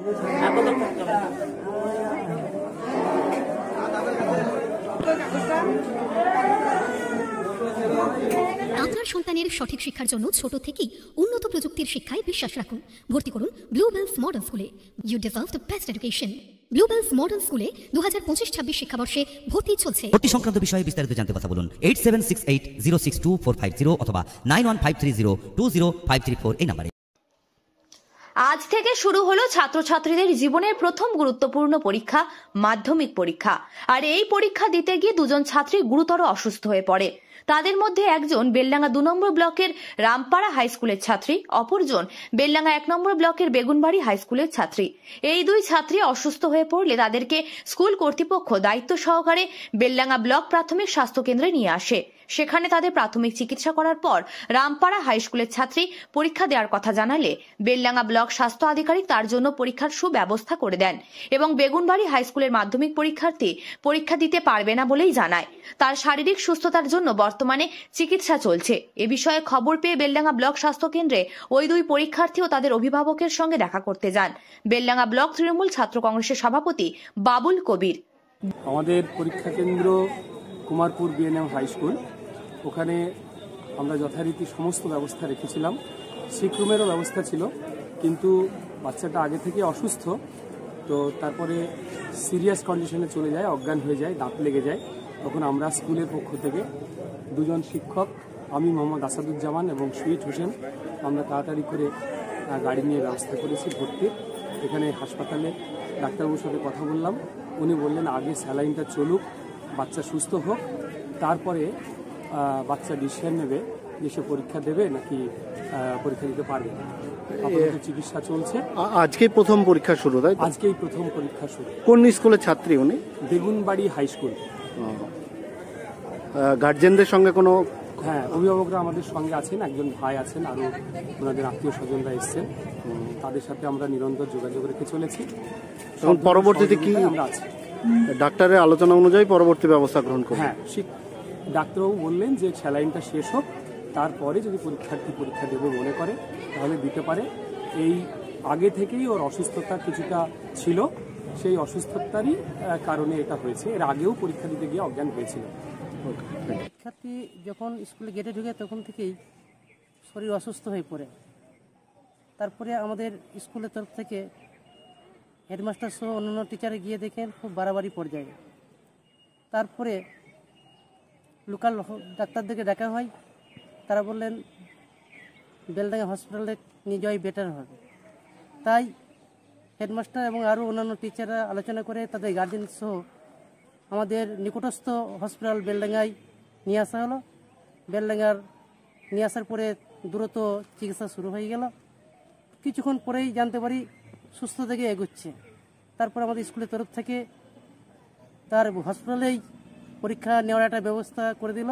আপনার সন্তানের সঠিক শিক্ষার জন্য ছোট থেকেই উন্নত প্রযুক্তির শিক্ষায় বিশ্বাস রাখুন। ভর্তি করুন ব্লু বেলস মডেল স্কুলে। You deserve the best education. Blue bells model স্কুলে 2025-26 শিক্ষাবর্ষে ভর্তি চলছে। ভর্তি সংক্রান্ত বিষয়ে বিস্তারিত জানতে কথা বলুন 8768062450 অথবা 9153020534 এই নম্বরে। আজ থেকে শুরু হলো ছাত্রছাত্রীদের জীবনের প্রথম গুরুত্বপূর্ণ পরীক্ষা, মাধ্যমিক পরীক্ষা। আর এই পরীক্ষা দিতে গিয়ে দুজন ছাত্রী গুরুতর অসুস্থ হয়ে পড়ে। তাদের মধ্যে একজন বেলডাঙ্গা 2 নম্বর ব্লকের রামপাড়া হাই স্কুলের ছাত্রী, অপরজন বেলডাঙ্গা 1 নম্বর ব্লকের বেগুনবাড়ি হাই স্কুলের ছাত্রী। এই দুই ছাত্রী অসুস্থ হয়ে পড়লে তাদেরকে স্কুল কর্তৃপক্ষ দায়িত্ব সহকারে বেলডাঙ্গা ব্লক প্রাথমিক স্বাস্থ্য কেন্দ্রে নিয়ে আসে। সেখানে তাদের প্রাথমিক চিকিৎসা করার পর রামপাড়া হাই স্কুলের ছাত্রী পরীক্ষা দেওয়ার কথা জানালে বেলডাঙ্গা ব্লক স্বাস্থ্য আধিকারিক তার জন্য পরীক্ষার সুব্যবস্থা করে দেন এবং বেগুনবাড়ি হাই স্কুলের মাধ্যমিক পরীক্ষার্থী পরীক্ষা দিতে পারবে না বলেই জানায়। তার শারীরিক সুস্থতার জন্য বর্তমানে চিকিৎসা চলছে। এ বিষয়ে খবর পেয়ে বেলডাঙ্গা ব্লক স্বাস্থ্য কেন্দ্রে ওই দুই পরীক্ষার্থী ও তাদের অভিভাবকের সঙ্গে দেখা করতে যান বেলডাঙ্গা ব্লক তৃণমূল ছাত্র কংগ্রেসের সভাপতি বাবুল কবির। আমাদের পরীক্ষা কেন্দ্র কুমারপুর বিএনএম হাই স্কুল, ওখানে আমরা যথারীতি সমস্ত ব্যবস্থা রেখেছিলাম। সিক রুমেরও ব্যবস্থা ছিল, কিন্তু বাচ্চাটা আগে থেকে অসুস্থ, তো তারপরে সিরিয়াস কন্ডিশনে চলে যায়, অজ্ঞান হয়ে যায়, দাঁত লেগে যায়। তখন আমরা স্কুলের পক্ষ থেকে দুজন শিক্ষক, আমি মোহাম্মদ আসাদুজ্জামান এবং সুইট হোসেন, আমরা তাড়াতাড়ি করে গাড়ি নিয়ে ব্যবস্থা করেছি ভর্তির। এখানে হাসপাতালে ডাক্তারবাবুর সাথে কথা বললাম, উনি বললেন আগে স্যালাইনটা চলুক, বাচ্চা সুস্থ হোক, তারপরে বাচ্চা ডিসিশন নেবে যে সে পরীক্ষা দেবে নাকি পরীক্ষা দিতে পারবে না। আপাতত চিকিৎসা চলছে। আজকেই প্রথম পরীক্ষা শুরু, তাই? আজকেই প্রথম পরীক্ষা শুরু। কোন স্কুলের ছাত্রী উনি? Begunbari high school. গার্জেনদের সঙ্গে কোনো? হ্যাঁ, অভিভাবকরা আমাদের সঙ্গে আছেন, একজন ভাই আছেন, আরও ওনাদের আত্মীয় স্বজনরা এসছেন। তাদের সাথে আমরা নিরন্তর যোগাযোগ রেখে চলেছি। এখন পরবর্তীতে কি আমরা আছি, ডাক্তারের আলোচনা অনুযায়ী পরবর্তী ব্যবস্থা গ্রহণ করব। হ্যাঁ, ডাক্তারবাবু বললেন যে স্যালাইনটা শেষ হোক, তারপরে যদি পরীক্ষার্থী পরীক্ষা দেবে মনে করে তাহলে দিতে পারে। এই আগে থেকেই ওর অসুস্থতা কিছুটা ছিল, সেই অসুস্থতারই কারণে এটা হয়েছে। এর আগেও পরীক্ষা দিতে গিয়ে অজ্ঞান হয়েছিল। পরীক্ষার্থী যখন স্কুলে গেটে ঢুকে তখন থেকেই শরীর অসুস্থ হয়ে পড়ে। তারপরে আমাদের স্কুলের তরফ থেকে হেডমাস্টার সহ অন্যান্য টিচারে গিয়ে দেখেন খুব বাড়াবাড়ি পর্যায়ে। তারপরে লোকাল ডাক্তারদেরকে ডাকা হয়, তারা বললেন বেলডাঙ্গা হসপিটালে নিয়ে যাওয়াই বেটার হবে। তাই হেডমাস্টার এবং আরও অন্যান্য টিচাররা আলোচনা করে তাদের গার্জেন সহ আমাদের নিকটস্থ হসপিটাল বেলডাঙ্গায় নিয়ে আসা হলো। বেলডাঙ্গার নিয়ে আসার পরে দ্রুত চিকিৎসা শুরু হয়ে গেল। কিছুক্ষণ পরেই জানতে পারি সুস্থ থেকে এগোচ্ছে। তারপর আমাদের স্কুলের তরফ থেকে তার হসপিটালেই পরীক্ষা নেওয়ার একটা ব্যবস্থা করে দিল।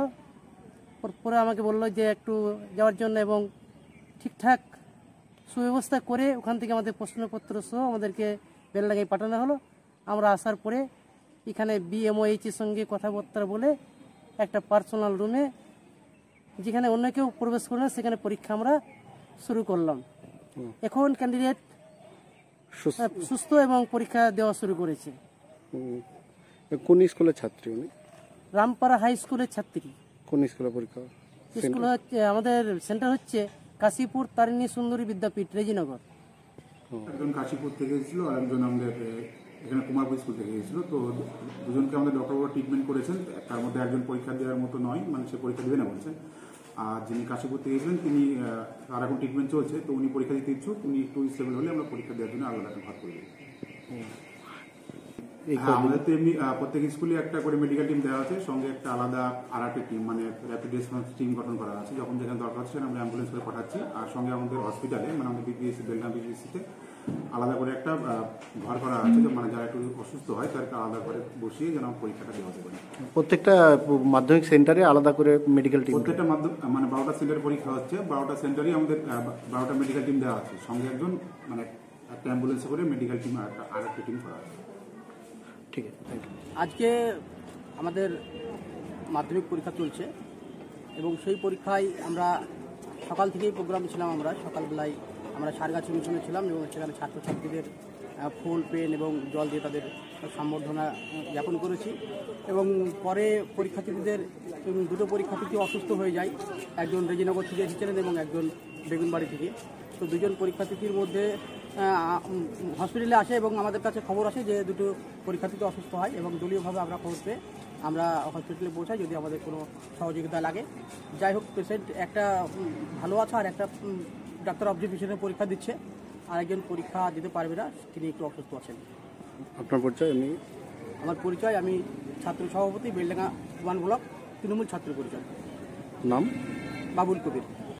পরে আমাকে বললো যে একটু যাওয়ার জন্য, এবং ঠিকঠাক সুব্যবস্থা করে ওখান থেকে আমাদের প্রশ্নপত্র সহ আমাদেরকে বেলডাঙ্গায় পাঠানো হলো। আমরা আসার পরে এখানে বিএমওএইচের সঙ্গে কথাবার্তা বলে একটা পার্সোনাল রুমে, যেখানে অন্য কেউ প্রবেশ করে না, সেখানে পরীক্ষা আমরা শুরু করলাম। এখন ক্যান্ডিডেট সুস্থ এবং পরীক্ষা দেওয়া শুরু করেছে। কোন স্কুলের ছাত্রী উনি? রামপাড়া হাই স্কুলের ছাত্রী। কোন স্কুলে পরীক্ষা? স্কুল হচ্ছে আমাদের সেন্টার হচ্ছে কাশীপুর তারিণী সুন্দরী বিদ্যাপীঠ, রেজিনগর। একজন কাশীপুর থেকে এসেছিল আর একজন আমাদের এখানে কুমারপুর স্কুল থেকে এসেছিল। তো দুজনকে আমাদের ডক্টরবাবু ট্রিটমেন্ট করেছেন। তার মধ্যে একজন পরীক্ষা দেওয়ার মতো নয়, মানে সে পরীক্ষা দেবে না বলছে। আর যিনি কাশীপুর থেকে এসেছিলেন তিনি, তার এখন ট্রিটমেন্ট চলছে, তো উনি পরীক্ষা দিতে ইচ্ছুক। উনি একটু স্টেবল হলে আমরা পরীক্ষা দেওয়ার জন্য আলাদা ভাগ করে দিই। আমাদের তো এমনি প্রত্যেক স্কুলে একটা করে মেডিকেল টিম দেওয়া আছে, সঙ্গে একটা আলাদা আরআরটি টিম, মানে র্যাপিড রেসপন্স টিম গঠন করা আছে। যখন যেখানে দরকার হচ্ছে আমরা অ্যাম্বুলেন্স করে পাঠাচ্ছি। আর সঙ্গে আমাদের হসপিটালে, মানে আমাদের বিপিএসসি বেলগাম বিপিএসসিতে আলাদা করে একটা ঘর করা আছে, মানে যারা একটু অসুস্থ হয় তাদেরকে আলাদা করে বসিয়ে যেন পরীক্ষাটা দেওয়া যাবে। প্রত্যেকটা মাধ্যমিক সেন্টারে আলাদা করে মেডিকেল টিম, প্রত্যেকটা মানে 12টা সেন্টারে পরীক্ষা হচ্ছে। 12টা সেন্টারই আমাদের 12টা মেডিকেল টিম দেওয়া আছে, সঙ্গে একজন মানে একটা অ্যাম্বুলেন্সে করে মেডিকেল টিম আর একটা আরআরটি টিম করা আছে। ঠিক আছে, থ্যাংক ইউ। আজকে আমাদের মাধ্যমিক পরীক্ষা চলছে এবং সেই পরীক্ষায় আমরা সকাল থেকেই প্রোগ্রাম ছিলাম। আমরা সকালবেলায় আমরা সারগাছি মিশনে ছিলাম এবং সেখানে ছাত্রছাত্রীদের ফুল পেন এবং জল দিয়ে তাদের সম্বর্ধনা জ্ঞাপন করেছি। এবং পরে পরীক্ষার্থীদের দুটো পরীক্ষার্থী অসুস্থ হয়ে যায়, একজন রেজিনগর থেকে এসেছিলেন এবং একজন বেগুনবাড়ি থেকে। তো দুজন পরীক্ষার্থীর মধ্যে হসপিটালে আসে এবং আমাদের কাছে খবর আসে যে দুটো পরীক্ষার্থী অসুস্থ হয় এবং দলীয়ভাবে আমরা খবর পেয়ে আমরা হসপিটালে পৌঁছাই যদি আমাদের কোনো সহযোগিতা লাগে। যাই হোক, পেশেন্ট একটা ভালো আছে আর একটা ডাক্তার অবজারভেশনে পরীক্ষা দিচ্ছে, আর একজন পরীক্ষা দিতে পারবে না, তিনি একটু অসুস্থ আছেন। আপনার পরিচয়? আমার পরিচয়, আমি ছাত্র সভাপতি, বেলডাঙ্গা 1 ব্লক তৃণমূল ছাত্র পরিষদ। নাম? বাবুল কবির।